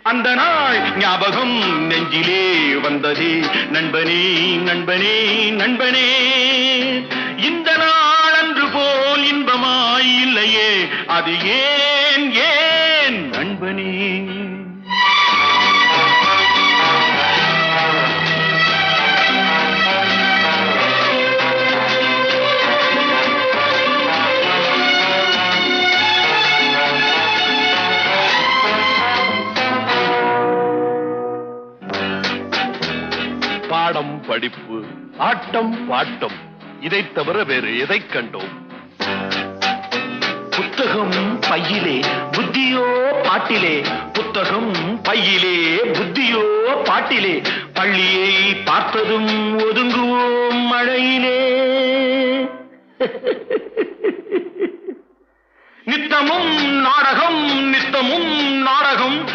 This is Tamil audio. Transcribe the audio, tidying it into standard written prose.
அந்த நாள் ஞாபகம் நெஞ்சிலே வந்ததே நண்பனே நண்பனே நண்பனே. இந்த நாள் அன்று போல் இன்பமாய் இல்லையே, அது ஏன் ஏன் நண்பனே? பாடம் படிப்பு ஆட்டம் பாட்டம் இதைத் தவிர வேறு எதைக் கண்டோம்? புத்தகம் பையிலே புத்தியோ பாட்டிலே, புத்தகம் பையிலே புத்தியோ பாட்டிலே. பள்ளியை பார்த்ததும் ஒதுங்குவோம் மழையிலே. நித்தமும் நாடகம் நித்தமும் நாடகம்,